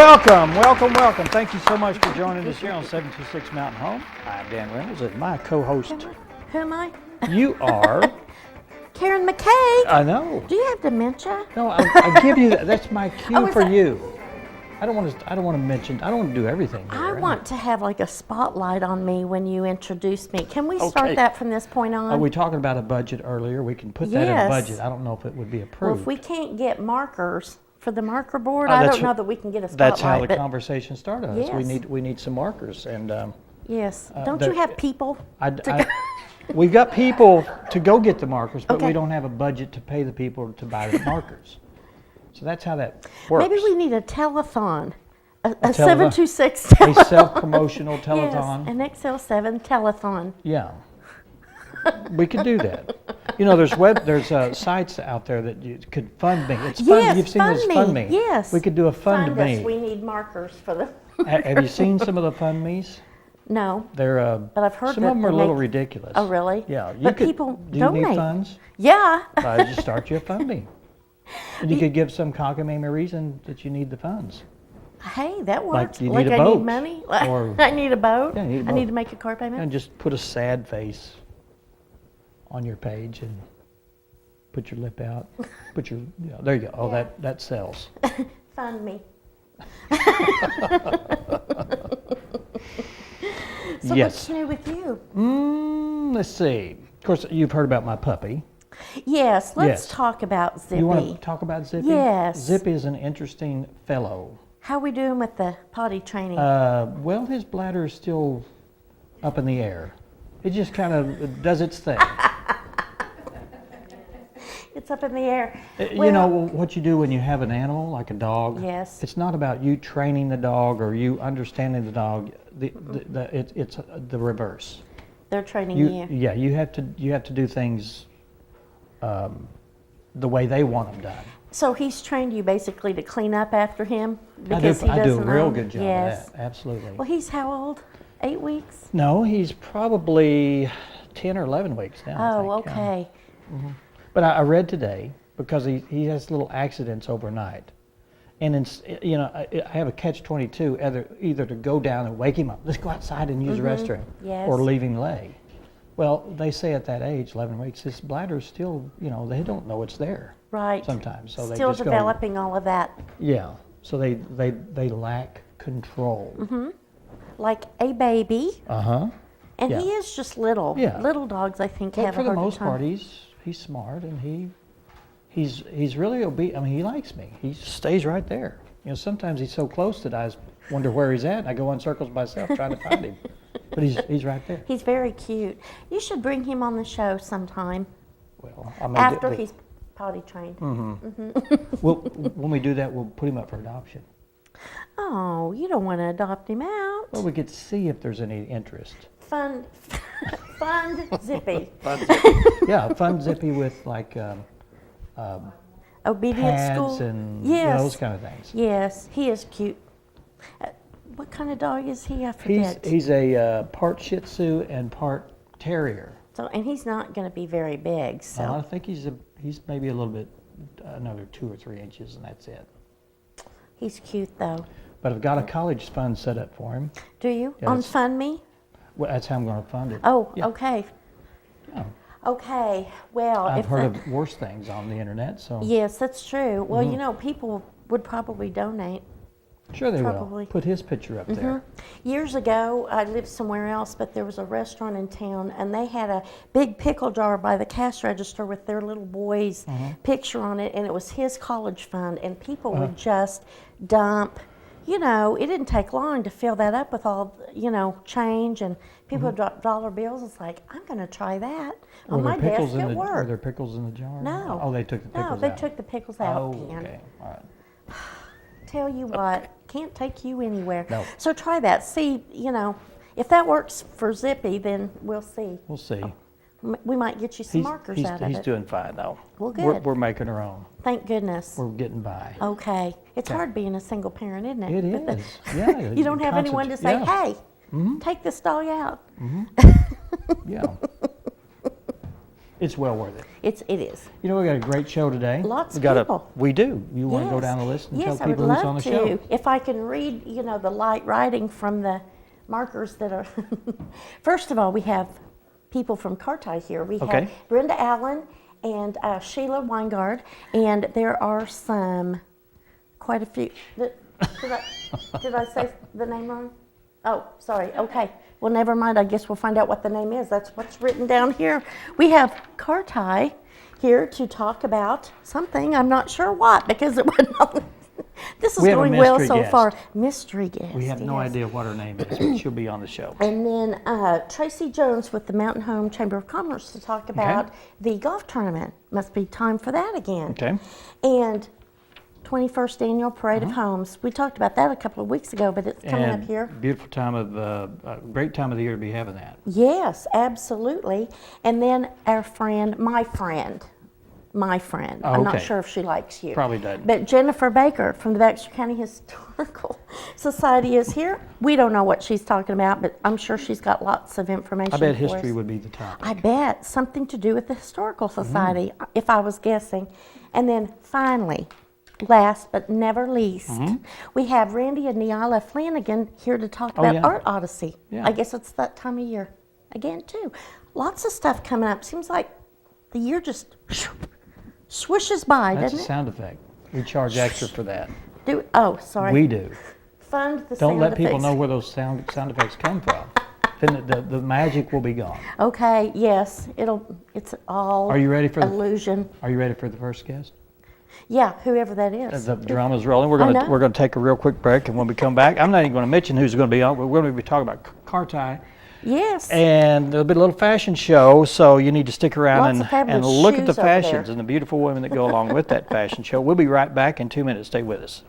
Welcome. Thank you so much for joining us here on 726 Mountain Home. I'm Dan Reynolds and my co-host. Who am I? You are? Karen McKaig. I know. Do you have dementia? No, I give you that. That's my cue for that... you. I don't want to mention. I don't want to do everything here, I want to have like a spotlight on me when you introduce me. Can we start Okay. that from this point on? Are we talking about a budget earlier? We can put that in a budget. I don't know if it would be approved. Well, if we can't get markers for the marker board, I don't know that we can get a spotlight. That's how the conversation started. Yes. We need some markers and. Yes. Don't you have people? We've got people to go get the markers, but Okay. we don't have a budget to pay the people to buy the markers. So that's how that works. Maybe we need a telethon. A telethon. 726 A self-promotional telethon. Yes, an XL7 telethon. Yeah, we could do that. You know, there's sites out there that you could fund me. It's fun. Yes, You've seen this Fund Me. Yes. We could do a Fund Me. We need markers for the. Have you seen some of the Fund Me's? No. They're but I've heard some that of them are a little ridiculous. Oh, really? Yeah. But people do you donate. need funds? Yeah. Just start you a Fund Me. And you could give some cockamamie reason that you need the funds. Hey, that works. Like you like need a I boat. need money. Or, I need a boat. Yeah, you need a boat. I need to make a car payment. And just put a sad face on your page and put your lip out. Put your, there you go. Oh, Yeah. that sells. Fund me. So Yes. what's new with you? Let's see. Of course, you've heard about my puppy. Yes, let's Yes. talk about Zippy. You want to talk about Zippy? Yes. Zippy is an interesting fellow. How we doing with the potty training? Well, his bladder is still up in the air. It just kind of does its thing. It's up in the air. You know what you do when you have an animal like a dog? Yes. It's not about you training the dog or you understanding the dog. It's the reverse. They're training you. Yeah, you have to do things the way they want them done. So he's trained you basically to clean up after him I because do a real own? good job Yes. of that. Absolutely. Well, he's how old? 8 weeks? No, he's probably 10 or 11 weeks now. I Oh, think. okay. But I read today because he has little accidents overnight, and I have a catch-22 either to go down and wake him up. Let's go outside and use the restroom, Yes. or leave him lay. Well, they say at that age, 11 weeks, his bladder's still, they don't know it's there. Right. Sometimes, so they Still just developing all of that. Yeah, so they lack control. Like a baby. And Yeah. he is just little. Yeah. Little dogs, I think, But have for a the harder most time. part, he's smart and he's really obedient. I mean, he likes me. He stays right there. Sometimes he's so close that I wonder where he's at. And I go in circles myself trying to find him, but he's right there. He's very cute. You should bring him on the show sometime Well, I mean, after he's potty trained. when we do that, we'll put him up for adoption. Oh, you don't want to adopt him out. Well, we could see if there's any interest. Fund Zippy. Yeah, fun Zippy with like Obedient pads school. and Yes. those kind of things. Yes, he is cute. What kind of dog is he? I forget. He's a part Shih Tzu and part Terrier. So, and he's not going to be very big. So I think he's maybe a little bit, another 2 or 3 inches, and that's it. he's cute though. But I've got a college fund set up for him. Do you? Yeah, On that's- Fund Me? Well, that's how I'm going to fund it. Oh, Yeah. okay. Yeah. Okay. Well, I've if heard that- of worse things on the internet, so Yes, that's true. Well, people would probably donate. sure they will. probably. Put his picture up there. Years ago, I lived somewhere else, but there was a restaurant in town, and they had a big pickle jar by the cash register with their little boy's picture on it, and it was his college fund, and people would just dump. It didn't take long to fill that up with all, change, and people would drop dollar bills. It's like, I'm going to try that. On my desk at Were work. there pickles in the jar? No. Oh, they took the pickles out. No, they took the pickles out. Oh, Ken. okay. All right. Tell you what, can't take you anywhere. No. So try that. See, if that works for Zippy, then we'll see. We'll see. We might get you some markers out of He's it. doing fine, though. Well, good. We're making our own. Thank goodness. We're getting by. Okay. It's hard being a single parent, isn't it? It With is. Yeah. you don't have anyone to say, yeah. hey, take this dog out. Yeah. It's well worth it. It is. You know, we got a great show today. Lots of we got people. We do. You want to go Yes. down the list and Yes, tell people who's on the I would show? love to. If I can read, the light writing from the markers that are. First of all, we have people from Carti here. We Okay. have Brenda Allen and Sheila Weingard, and there are quite a few. Did I say the name wrong? Oh, sorry. Okay. Well, never mind. I guess we'll find out what the name is. That's what's written down here. We have Carti here to talk about something. I'm not sure what, because it wasn't on. This is We have a going well mystery so guest. far. Mystery guest. We have no yes. idea what her name is, but she'll be on the show. And then Tracy Jones with the Mountain Home Chamber of Commerce to talk about the golf tournament. Must be time for that again. Okay. And 21st Annual Parade of Homes. We talked about that a couple of weeks ago, but it's coming And up here. beautiful time great time of the year to be having that. Yes, absolutely. And then our friend, my friend. Oh, I'm not okay. sure if she likes you. Probably doesn't. But Jennifer Baker from the Baxter County Historical Society is here. We don't know what she's talking about, but I'm sure she's got lots of information I bet for history us. would be the topic. I bet something to do with the Historical Society, if I was guessing. And then finally, last but never least, we have Randy and Neala Flanagan here to talk about yeah. Art Odyssey. Yeah. I guess it's that time of year again, too. Lots of stuff coming up. Seems like the year just swishes by, That's a doesn't it? sound effect. We charge extra for that. Oh, sorry. We do. Fund the Don't sound let people effects. know where those sound effects come from. Then the magic will be gone. Okay, yes, it's all Are you ready for illusion. Are you ready for the first guest? Yeah, whoever that is. The drama's rolling. I know. We're gonna take a real quick break, and when we come back, I'm not even going to mention who's going to be on. We're going to be talking about Carti, Yes. and there'll be a little fashion show. So you need to stick around Lots of and fabulous look at the shoes over there. fashions and the beautiful women that go along with that fashion show. We'll be right back in 2 minutes. Stay with us.